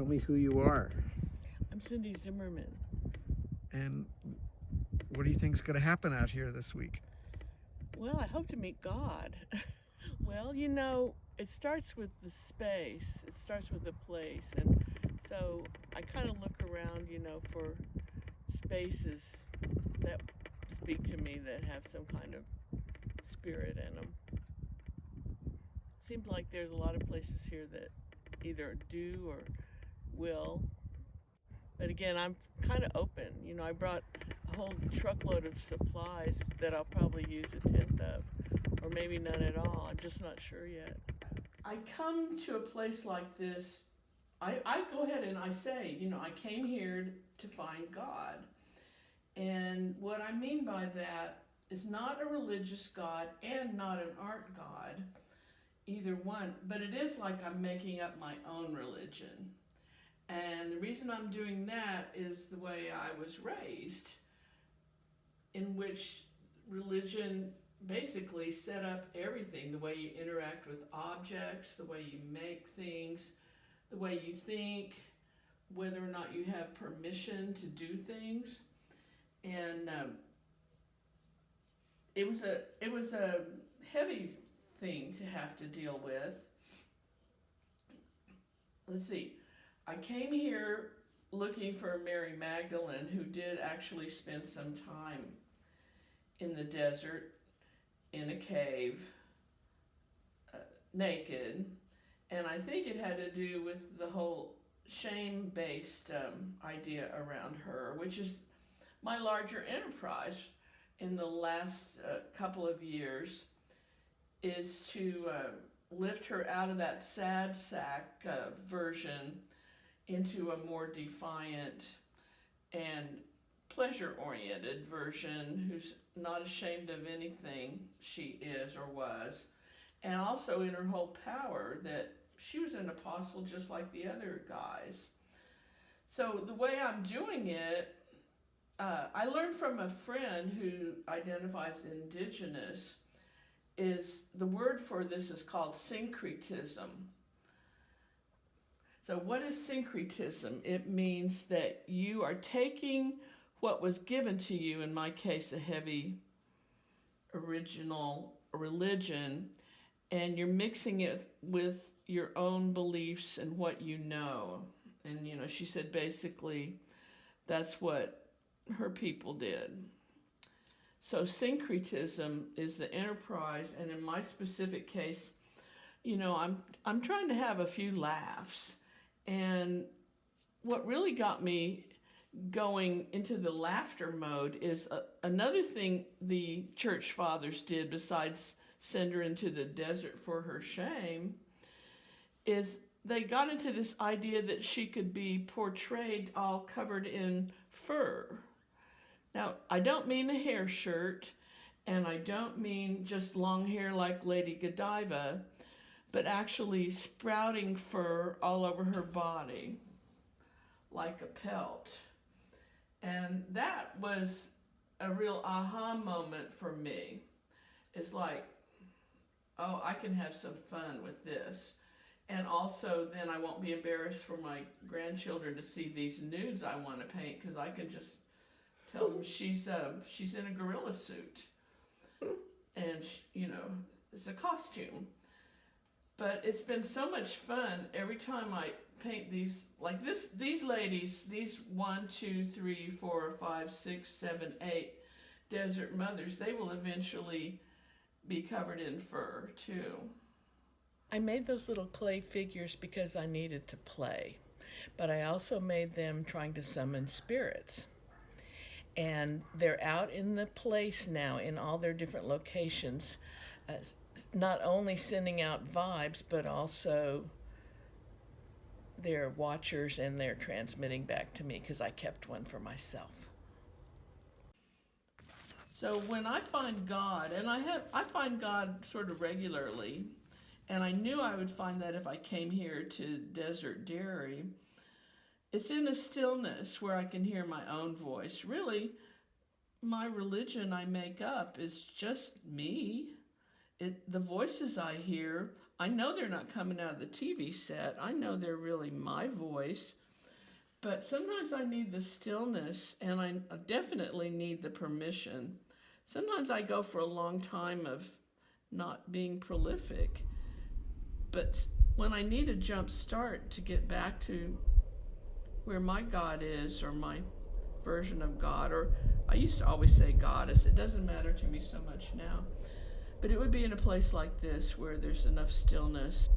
Tell me who you are. I'm Cindy Zimmerman. And what do you think's going to happen out here this week? Well, I hope to meet God. Well, it starts with the space. It starts with the place. And so I kind of look around, for spaces that speak to me that have some kind of spirit in them. Seems like there's a lot of places here that either do or will. But again, I'm kind of open. I brought a whole truckload of supplies that I'll probably use a tenth of, or maybe none at all. I'm just not sure yet. I come to a place like this, I go ahead and I say, I came here to find God. And what I mean by that is not a religious God and not an art God, either one, but it is like I'm making up my own religion. And the reason I'm doing that is the way I was raised, in which religion basically set up everything, the way you interact with objects, the way you make things, the way you think, whether or not you have permission to do things. And it was a heavy thing to have to deal with. Let's see. I came here looking for Mary Magdalen, who did actually spend some time in the desert, in a cave, naked. And I think it had to do with the whole shame-based idea around her, which is my larger enterprise in the last couple of years, is to lift her out of that sad sack version into a more defiant and pleasure-oriented version who's not ashamed of anything she is or was, and also in her whole power that she was an apostle just like the other guys. So the way I'm doing it, I learned from a friend who identifies indigenous, is the word for this is called syncretism. So what is syncretism? It means that you are taking what was given to you, in my case, a heavy original religion, and you're mixing it with your own beliefs and what you know. And, she said basically that's what her people did. So syncretism is the enterprise, and in my specific case, I'm trying to have a few laughs. And what really got me going into the laughter mode is another thing the church fathers did besides send her into the desert for her shame, is they got into this idea that she could be portrayed all covered in fur. Now, I don't mean a hair shirt, and I don't mean just long hair like Lady Godiva, but actually sprouting fur all over her body, like a pelt. And that was a real aha moment for me. It's like, oh, I can have some fun with this. And also then I won't be embarrassed for my grandchildren to see these nudes I want to paint, because I can just tell them she's in a gorilla suit. And, it's a costume. But it's been so much fun every time I paint these, like these ladies, these 1, 2, 3, 4, 5, 6, 7, 8 desert mothers, they will eventually be covered in fur too. I made those little clay figures because I needed to play, but I also made them trying to summon spirits. And they're out in the place now in all their different locations, not only sending out vibes, but also they're watchers and they're transmitting back to me because I kept one for myself. So when I find God, and I find God sort of regularly, and I knew I would find that if I came here to Desert Dairy, it's in a stillness where I can hear my own voice. Really, my religion I make up is just me. the voices I hear, I know they're not coming out of the TV set. I know they're really my voice. But sometimes I need the stillness, and I definitely need the permission. Sometimes I go for a long time of not being prolific. But when I need a jump start to get back to where my God is, or my version of God, or I used to always say goddess, it doesn't matter to me so much now. But it would be in a place like this where there's enough stillness.